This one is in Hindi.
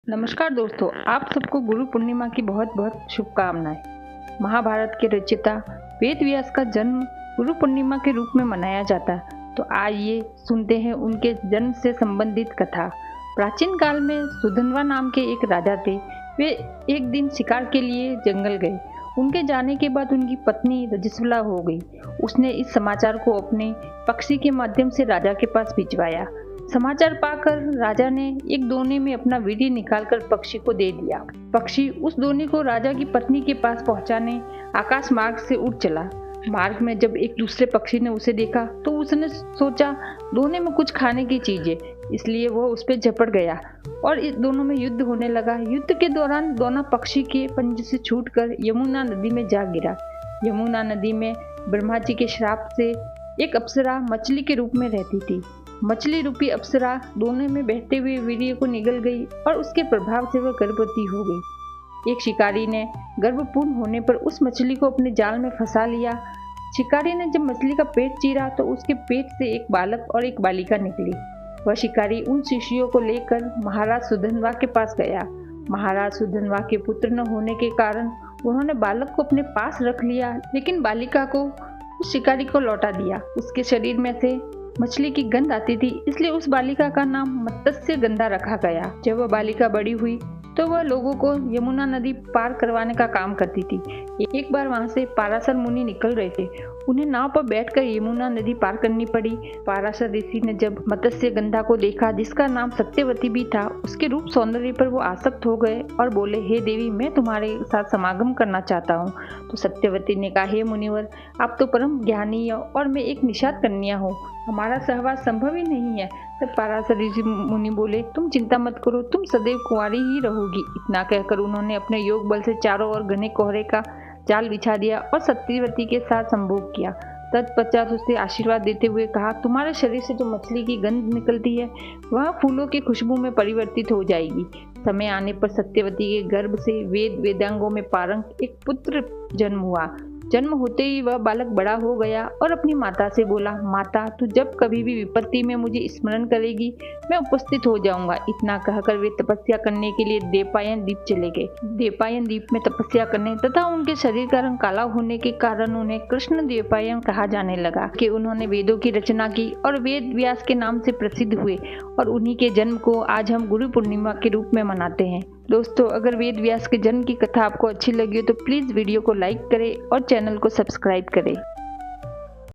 नमस्कार दोस्तों, आप सबको गुरु पूर्णिमा की बहुत बहुत शुभकामनाएं। महाभारत के रचयिता वेद व्यास का जन्म गुरु पूर्णिमा के रूप में मनाया जाता है। तो आइए सुनते हैं उनके जन्म से संबंधित कथा। प्राचीन काल में सुधन्वा नाम के एक राजा थे। वे एक दिन शिकार के लिए जंगल गए। उनके जाने के बाद उनकी पत्नी रजस्वला हो गई। उसने इस समाचार को अपने पक्षी के माध्यम से राजा के पास भिजवाया। समाचार पाकर राजा ने एक दोने में अपना वीर्य निकालकर पक्षी को दे दिया। पक्षी उस दोने को राजा की पत्नी के पास पहुंचाने आकाश मार्ग से उड़ चला। मार्ग में जब एक दूसरे पक्षी ने उसे देखा तो उसने सोचा दोने में कुछ खाने की चीज है, इसलिए वह उस पर झपट गया और इस दोनों में युद्ध होने लगा। युद्ध के दौरान दोनों पक्षी के पंजे से छूटकर यमुना नदी में जा गिरा। यमुना नदी में ब्रह्मा जी के श्राप से एक अप्सरा मछली के रूप में रहती थी। मछली रूपी अप्सरा दोनों में बहते हुए वीर्य को निगल गई और उसके प्रभाव से वह गर्भवती हो गई। एक शिकारी ने गर्भपूर्ण होने पर उस मछली को अपने जाल में फंसा लिया। शिकारी ने जब मछली का पेट चीरा तो उसके पेट से एक बालक और एक बालिका निकली। वह शिकारी उन शिशुओं को लेकर महाराज सुधन्वा के पास गया। महाराज सुधन्वा के पुत्र न होने के कारण उन्होंने बालक को अपने पास रख लिया, लेकिन बालिका को उस शिकारी को लौटा दिया। उसके शरीर में से मछली की गंध आती थी, इसलिए उस बालिका का नाम मत्स्य गंधा रखा गया। जब वह बालिका बड़ी हुई तो वह लोगों को यमुना नदी पार करवाने का काम करती थी। एक बार वहां से पाराशर मुनि निकल रहे थे। उन्हें नाव पर बैठकर यमुना नदी पार करनी पड़ी। पाराशर ऋषि ने जब मत्स्य गंधा को देखा, जिसका नाम सत्यवती भी था, उसके रूप सौंदर्य पर वो आसक्त हो गए और बोले, हे देवी, मैं तुम्हारे साथ समागम करना चाहता हूँ। तो सत्यवती ने कहा, हे मुनिवर, आप तो परम ज्ञानी हो और मैं एक निषाद कन्या हूँ, हमारा सहवास संभव ही नहीं है। तब पाराशर ऋषि मुनि बोले, तुम चिंता मत करो, तुम सदैव कुंवारी ही रहोगी। इतना कहकर उन्होंने अपने योग बल से चारों ओर घने कोहरे का जाल बिछा दिया और सत्यवती के साथ संभोग किया। तत्पश्चात उसे आशीर्वाद देते हुए कहा, तुम्हारे शरीर से जो मछली की गंध निकलती है वह फूलों की खुशबू में परिवर्तित हो जाएगी। समय आने पर सत्यवती के गर्भ से वेद वेदांगों में पारंग एक पुत्र जन्म हुआ। जन्म होते ही वह बालक बड़ा हो गया और अपनी माता से बोला, माता, तू जब कभी भी विपत्ति में मुझे स्मरण करेगी मैं उपस्थित हो जाऊंगा। इतना कहकर वे तपस्या करने के लिए देवपायन द्वीप चले गए। देवपायन द्वीप में तपस्या करने तथा उनके शरीर का रंग काला होने के कारण उन्हें कृष्ण देवपायन कहा जाने लगा कि उन्होंने वेदों की रचना की और वेद व्यास के नाम से प्रसिद्ध हुए और उन्हीं के जन्म को आज हम गुरु पूर्णिमा के रूप में मनाते हैं। दोस्तों, अगर वेद व्यास के जन्म की कथा आपको अच्छी लगी हो तो प्लीज़ वीडियो को लाइक करें और चैनल को सब्सक्राइब करें।